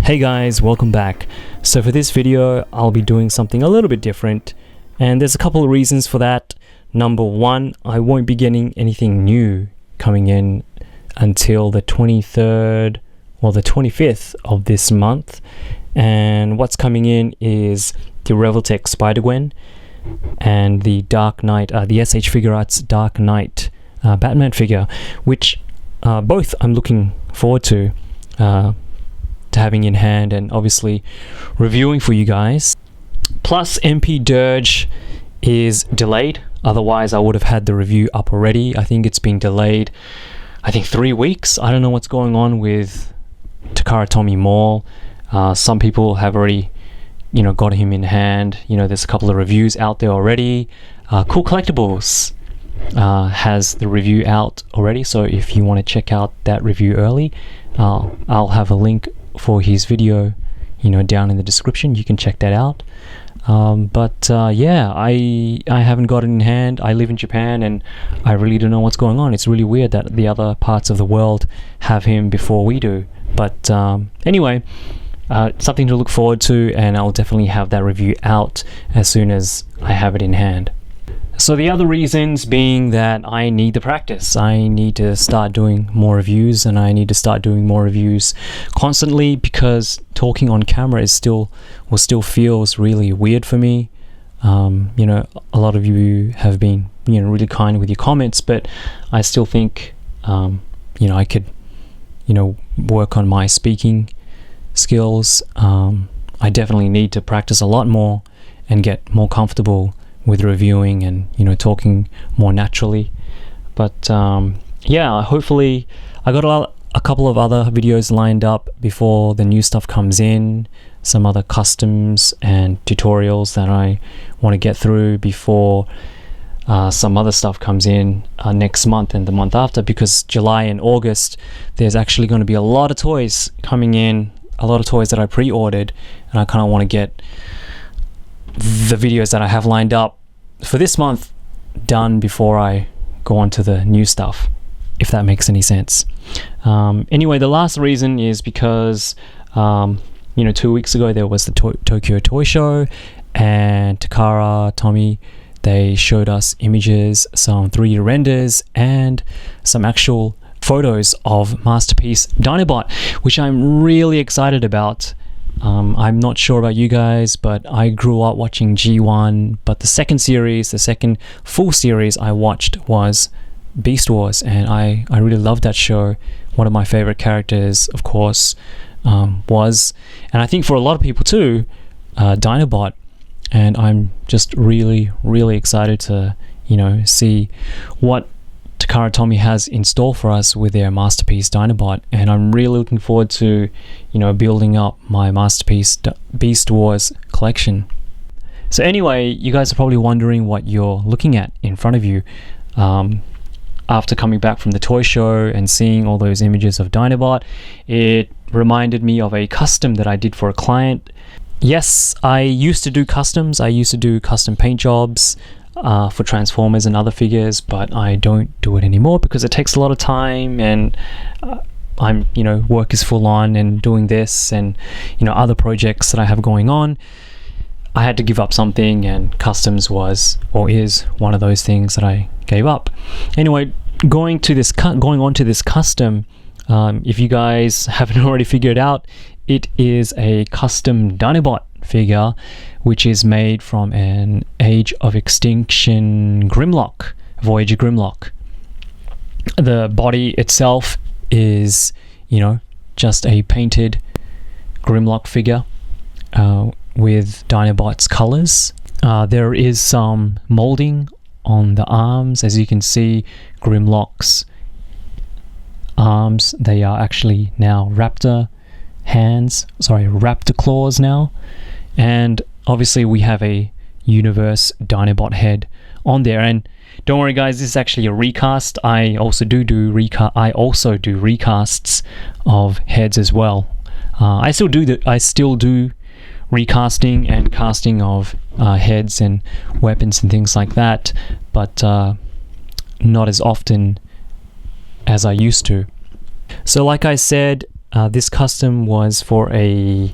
Hey guys, welcome back. So for this video, I'll be doing something a little bit different, and there's a couple of reasons for that. Number one, I won't be getting anything new coming in until the 23rd or the 25th of this month, and what's coming in is the Revoltech Spider-Gwen and the Dark Knight, the SH Figure Arts Dark Knight Batman figure, which both I'm looking forward to having in hand and obviously reviewing for you guys. Plus MP Dirge is delayed, otherwise I would have had the review up already. I think it's been delayed 3 weeks. I don't know what's going on with Takara Tomy Mall. Some people have already got him in hand. There's a couple of reviews out there already. Kool Kollectibles has the review out already, so if you want to check out that review early, I'll have a link for his video down in the description. You can check that out. Yeah, I haven't got it in hand. I live in Japan and I really don't know what's going on. It's really weird that the other parts of the world have him before we do, but anyway, something to look forward to, and I'll definitely have that review out as soon as I have it in hand. So the other reasons being that I need the practice. I need to start doing more reviews, and I need to start doing more reviews constantly, because talking on camera is still feels really weird for me. A lot of you have been really kind with your comments, but I still think I could work on my speaking skills. I definitely need to practice a lot more and get more comfortable with reviewing and talking more naturally. But yeah, hopefully I got a couple of other videos lined up before the new stuff comes in, some other customs and tutorials that I want to get through before some other stuff comes in next month and the month after, because July and August there's actually going to be a lot of toys coming in, a lot of toys that I pre-ordered, and I kind of want to get the videos that I have lined up for this month done before I go on to the new stuff, if that makes any sense. Anyway, the last reason is because 2 weeks ago there was the Tokyo Toy Show, and Takara Tomy, they showed us images, some 3D renders and some actual photos of Masterpiece Dinobot, which I'm really excited about. I'm not sure about you guys, but I grew up watching G1, but the second full series I watched was Beast Wars, and I really loved that show. One of my favorite characters, of course, was, and I think for a lot of people too, Dinobot, and I'm just really excited to see what Takara Tomy has in store for us with their Masterpiece Dinobot, and I'm really looking forward to building up my Masterpiece Beast Wars collection. So anyway, you guys are probably wondering what you're looking at in front of you. After coming back from the toy show and seeing all those images of Dinobot, it reminded me of a custom that I did for a client. Yes, I used to do customs. I used to do custom paint jobs for Transformers and other figures, but I don't do it anymore because it takes a lot of time, and I'm work is full on, and doing this and other projects that I have going on, I had to give up something, and customs was or is one of those things that I gave up. Anyway, going on to this custom, if you guys haven't already figured out, it is a custom Dinobot figure, which is made from an Age of Extinction Grimlock, Voyager Grimlock. The body itself is, just a painted Grimlock figure with Dinobot's colors. There is some molding on the arms. As you can see, Grimlock's arms, they are actually now Raptor claws now. And obviously we have a Universe Dinobot head on there, and don't worry guys, this is actually a recast. I also do recasts of heads as well. I still do recasting and casting of heads and weapons and things like that, but not as often as I used to. So like I said, this custom was for a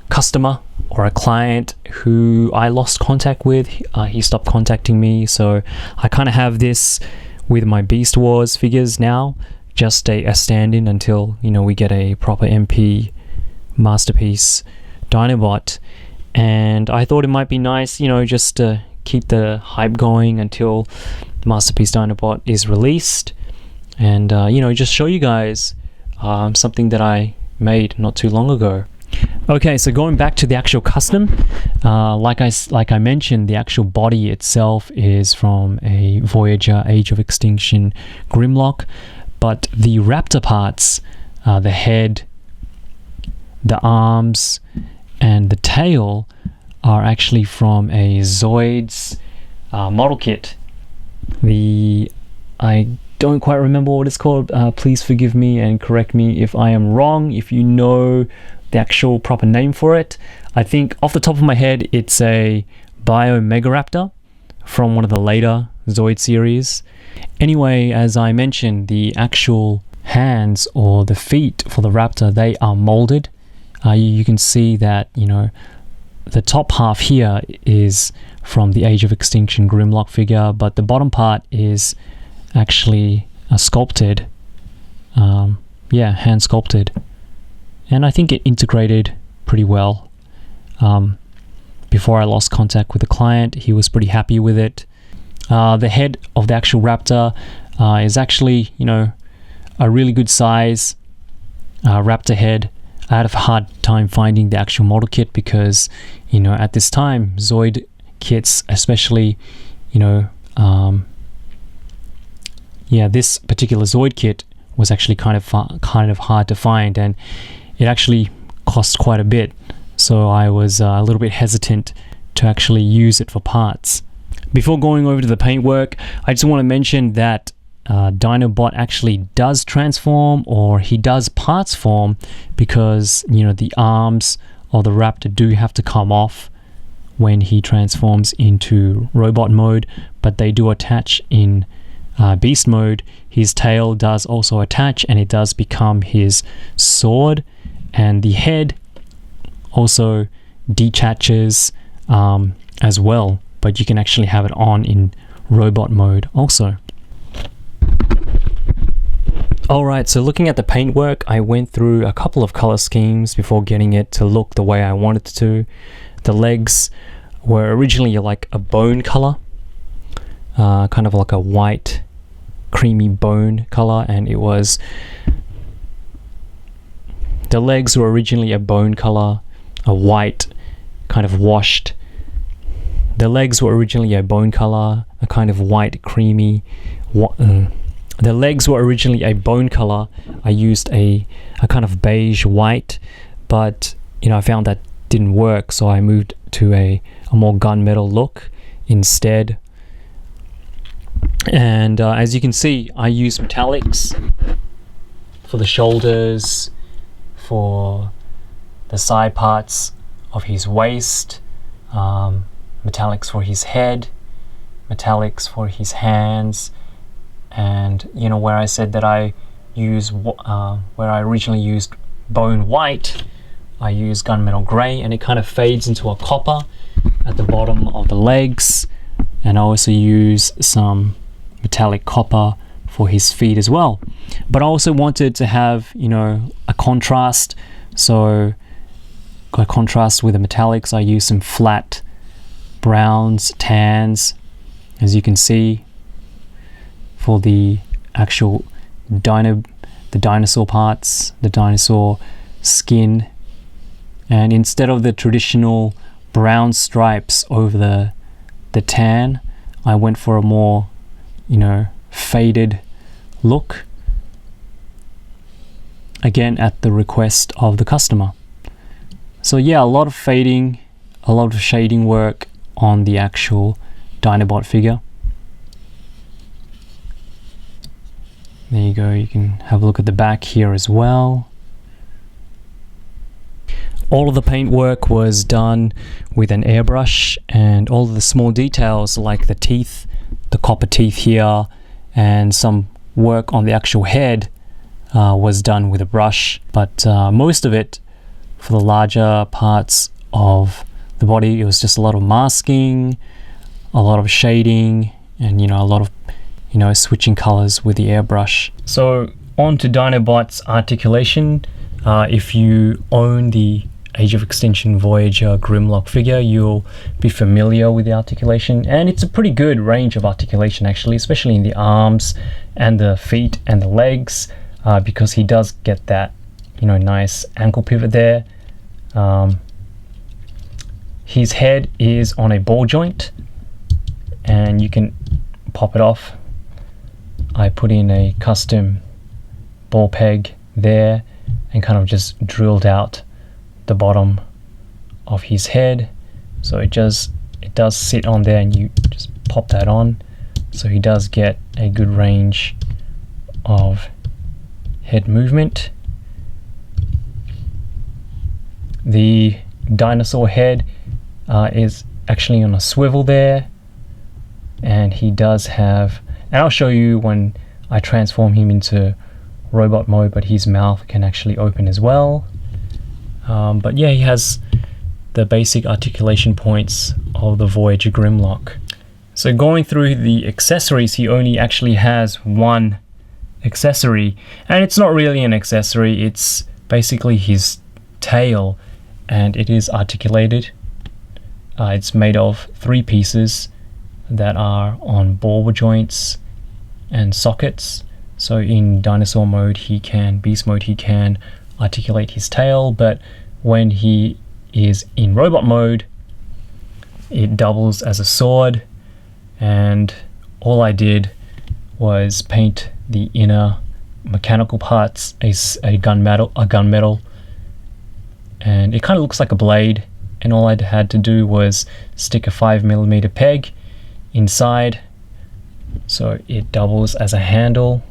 customer or a client who I lost contact with. He stopped contacting me, so I kind of have this with my Beast Wars figures now, just a stand-in until, you know, we get a proper MP masterpiece Dinobot. And I thought it might be nice, you know, just to keep the hype going until Masterpiece Dinobot is released, and you know, just show you guys something that I made not too long ago. Okay, so going back to the actual custom, like I mentioned, the actual body itself is from a Voyager Age of Extinction Grimlock, but the Raptor parts, the head, the arms, and the tail are actually from a Zoids model kit. I don't quite remember what it's called. Please forgive me and correct me if I am wrong, if you know the actual proper name for it. I think off the top of my head it's a Bio Megaraptor from one of the later Zoid series. Anyway, as I mentioned, the actual hands or the feet for the Raptor, they are molded. You can see that, you know, the top half here is from the Age of Extinction Grimlock figure, but the bottom part is actually sculpted. Hand sculpted. And I think it integrated pretty well. Before I lost contact with the client, he was pretty happy with it. The head of the actual Raptor is actually, you know, a really good size Raptor head. I had a hard time finding the actual model kit because, you know, at this time, Zoid kits, especially, you know, this particular Zoid kit was actually kind of hard to find, and it actually cost quite a bit. So I was a little bit hesitant to actually use it for parts. Before going over to the paintwork, I just want to mention that Dinobot actually does transform, or he does parts form, because, you know, the arms of the Raptor do have to come off when he transforms into robot mode, but they do attach in beast mode. His tail does also attach, and it does become his sword, and the head also detaches as well, but you can actually have it on in robot mode also. Alright, so looking at the paintwork, I went through a couple of color schemes before getting it to look the way I wanted it to. The legs were originally like a bone color, kind of like a white creamy bone color, and it was, the legs were originally a bone color, a white kind of washed. The legs were originally a bone color, a kind of white creamy the legs were originally a bone color. I used a kind of beige white, but, you know, I found that didn't work, so I moved to a more gunmetal look instead. And as you can see, I used metallics for the shoulders, for the side parts of his waist, metallics for his head, metallics for his hands, and, you know, where I said that I use where I originally used bone white, I use gunmetal grey, and it kind of fades into a copper at the bottom of the legs. And I also use some metallic copper for his feet as well. But I also wanted to have, you know, a contrast, so a contrast with the metallics. I used some flat browns, tans, as you can see, for the actual the dinosaur parts, the dinosaur skin. And instead of the traditional brown stripes over the tan, I went for a more, you know, faded look, again at the request of the customer. So yeah, a lot of fading, a lot of shading work on the actual Dinobot figure. There you go, you can have a look at the back here as well. All of the paint work was done with an airbrush, and all of the small details like the teeth, the copper teeth here, and some work on the actual head was done with a brush, but most of it, for the larger parts of the body, it was just a lot of masking, a lot of shading, and a lot of switching colors with the airbrush. So on to Dinobot's articulation. If you own the Age of Extinction Voyager Grimlock figure, you'll be familiar with the articulation, and it's a pretty good range of articulation actually, especially in the arms and the feet and the legs, because he does get that nice ankle pivot there. His head is on a ball joint, and you can pop it off. I put in a custom ball peg there and kind of just drilled out the bottom of his head, so it does sit on there, and you just pop that on, so he does get a good range of head movement. The dinosaur head is actually on a swivel there, and he does have, and I'll show you when I transform him into robot mode, but his mouth can actually open as well. But yeah, he has the basic articulation points of the Voyager Grimlock. So going through the accessories, he only actually has one accessory, and it's not really an accessory, it's basically his tail, and it is articulated. It's made of 3 pieces that are on ball joints and sockets. So in dinosaur mode, beast mode, he can articulate his tail, but when he is in robot mode, it doubles as a sword. And all I did was paint the inner mechanical parts a gunmetal, and it kind of looks like a blade, and all I had to do was stick a 5mm peg inside, so it doubles as a handle,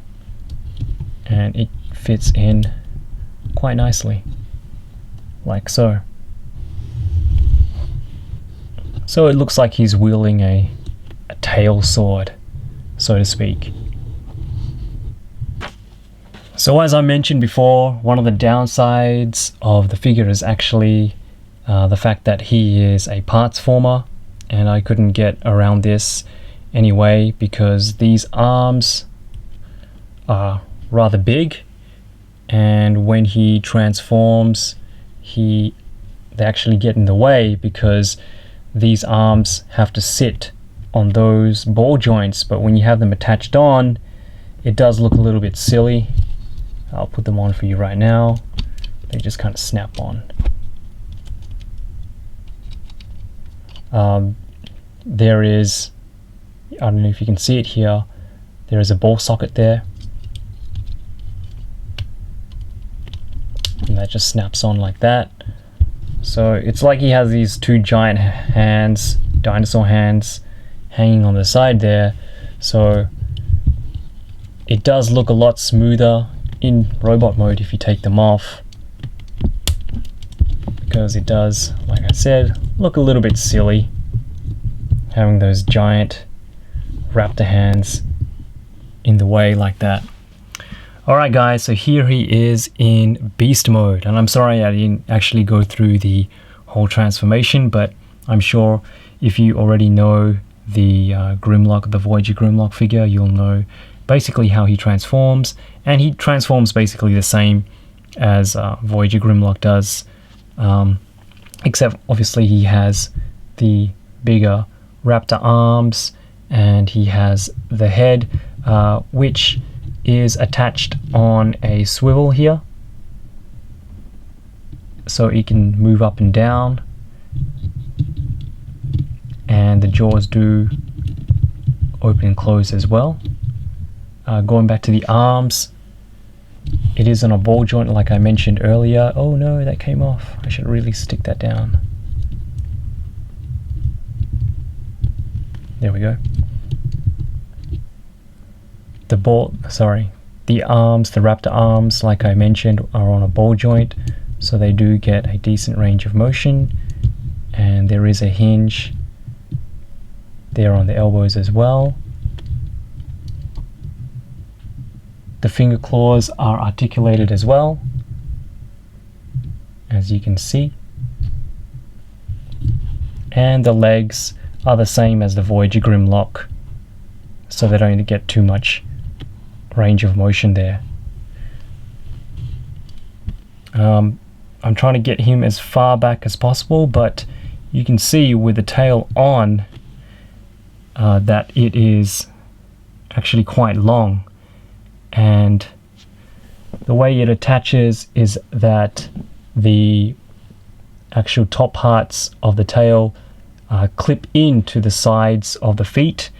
and it fits in quite nicely, like so. So it looks like he's wielding a tail sword, so to speak. So as I mentioned before, one of the downsides of the figure is actually the fact that he is a parts former, and I couldn't get around this anyway because these arms are rather big, and when he transforms, they actually get in the way because these arms have to sit on those ball joints, but when you have them attached on, it does look a little bit silly. I'll put them on for you right now. They just kind of snap on. There is, I don't know if you can see it here, there is a ball socket there, and that just snaps on like that. So it's like he has these 2 giant hands, dinosaur hands, hanging on the side there. So it does look a lot smoother in robot mode if you take them off, because it does, like I said, look a little bit silly having those giant raptor hands in the way like that. Alright guys, so here he is in beast mode, and I'm sorry I didn't actually go through the whole transformation, but I'm sure if you already know the Grimlock, the Voyager Grimlock figure, you'll know basically how he transforms, and he transforms basically the same as Voyager Grimlock does, except obviously he has the bigger raptor arms, and he has the head which is attached on a swivel here, so it can move up and down, and the jaws do open and close as well. Going back to the arms, it is on a ball joint like I mentioned earlier. Oh no, that came off. I should really stick that down. There we go. The arms, the raptor arms, like I mentioned, are on a ball joint, so they do get a decent range of motion, and there is a hinge there on the elbows as well. The finger claws are articulated as well, as you can see. And the legs are the same as the Voyager Grimlock, so they don't get too much range of motion there. I'm trying to get him as far back as possible, but you can see with the tail on that it is actually quite long, and the way it attaches is that the actual top parts of the tail clip into the sides of the feet,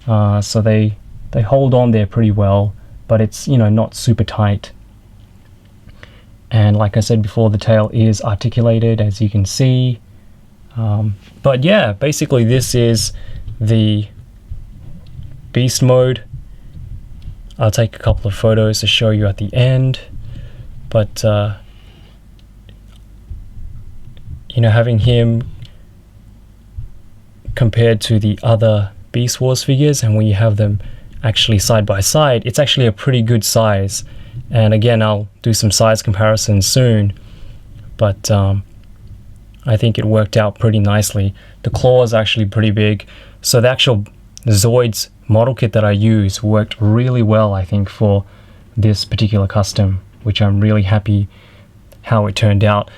so they hold on there pretty well, but it's, you know, not super tight. And like I said before, the tail is articulated, as you can see. But yeah, basically this is the beast mode. I'll take a couple of photos to show you at the end, but you know, having him compared to the other Beast Wars figures, and when you have them actually side by side, it's actually a pretty good size. And again, I'll do some size comparisons soon, but I think it worked out pretty nicely. The claw is actually pretty big, so the actual Zoids model kit that I use worked really well, I think, for this particular custom, which I'm really happy how it turned out.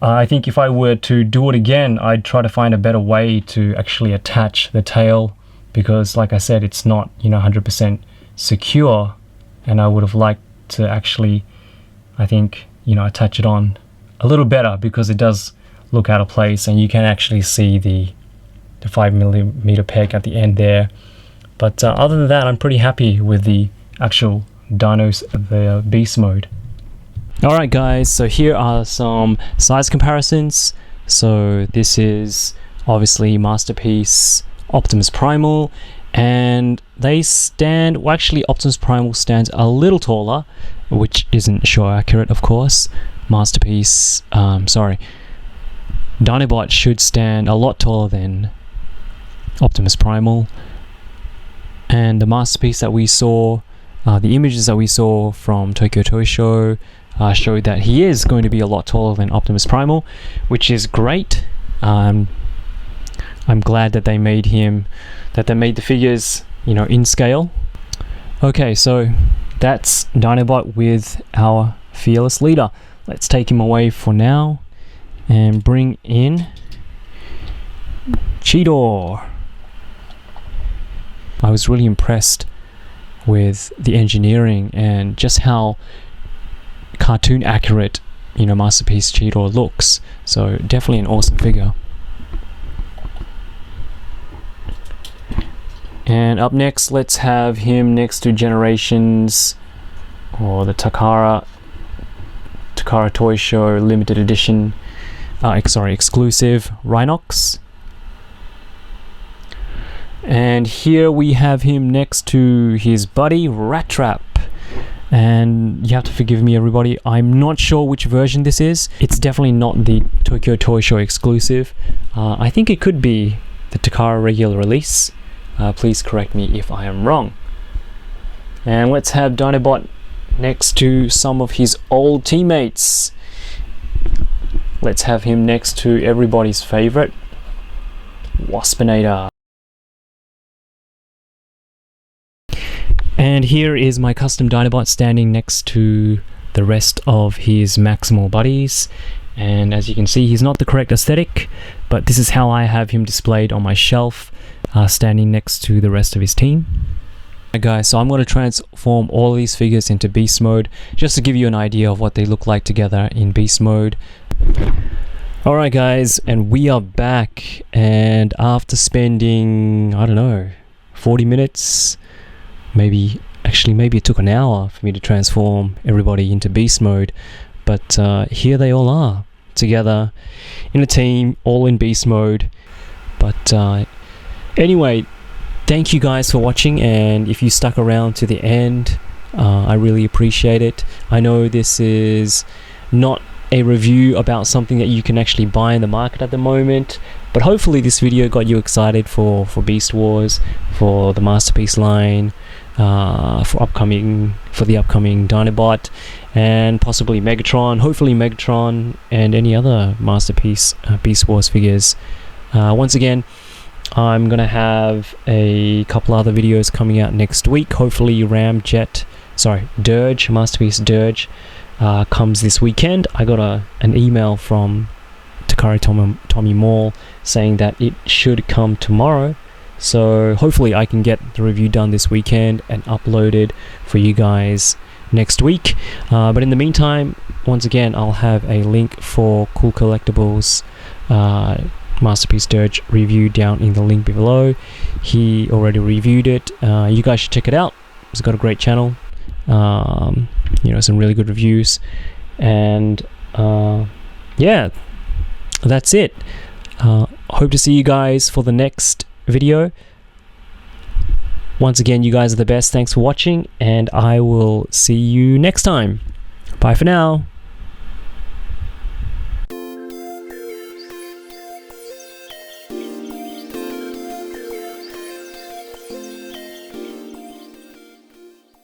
I think if I were to do it again, I'd try to find a better way to actually attach the tail, because like I said, it's not, you know, 100% secure, and I would have liked to actually, I think, you know, attach it on a little better, because it does look out of place, and you can actually see the 5mm peg at the end there. But other than that, I'm pretty happy with the actual dinos, the beast mode. Alright guys, so here are some size comparisons. So this is obviously Masterpiece Optimus Primal, and they stand, well actually Optimus Primal stands a little taller, which isn't show accurate of course. Masterpiece, Dinobot should stand a lot taller than Optimus Primal. And the Masterpiece that we saw, the images that we saw from Tokyo Toy Show showed that he is going to be a lot taller than Optimus Primal, which is great. I'm glad that they made the figures, you know, in scale. Okay, so that's Dinobot with our fearless leader. Let's take him away for now and bring in Cheetor. I was really impressed with the engineering and just how cartoon accurate, you know, Masterpiece Cheetor looks. So definitely an awesome figure. And up next, let's have him next to Generations, or the Takara Toy Show limited edition, exclusive Rhinox. And here we have him next to his buddy Rat Trap. And you have to forgive me everybody, I'm not sure which version this is. It's definitely not the Tokyo Toy Show exclusive. I think it could be the Takara regular release. Please correct me if I am wrong. And let's have Dinobot next to some of his old teammates. Let's have him next to everybody's favorite, Waspinator. And here is my custom Dinobot standing next to the rest of his Maximal buddies. And as you can see, he's not the correct aesthetic, but this is how I have him displayed on my shelf, standing next to the rest of his team. Alright guys, so I'm going to transform all of these figures into beast mode, just to give you an idea of what they look like together in beast mode. Alright guys, and we are back, and after spending, I don't know, 40 minutes, maybe it took an hour for me to transform everybody into beast mode, but here they all are together in a team, all in beast mode. But anyway, thank you guys for watching, and if you stuck around to the end, I really appreciate it. I know this is not a review about something that you can actually buy in the market at the moment, but hopefully this video got you excited for Beast Wars, for the Masterpiece line, for the upcoming Dinobot, and possibly Megatron, hopefully Megatron, and any other Masterpiece Beast Wars figures. Once again, I'm gonna have a couple other videos coming out next week. Hopefully Dirge, Masterpiece Dirge comes this weekend. I got an email from Takari Tommy Mall saying that it should come tomorrow, so hopefully I can get the review done this weekend and uploaded for you guys next week. But in the meantime, once again, I'll have a link for Kool Kollectibales Masterpiece Dirge review down in the link below. He already reviewed it. You guys should check it out. He's got a great channel, some really good reviews, and yeah, that's it. Hope to see you guys for the next video. Once again, you guys are the best. Thanks for watching, and I will see you next time. Bye for now.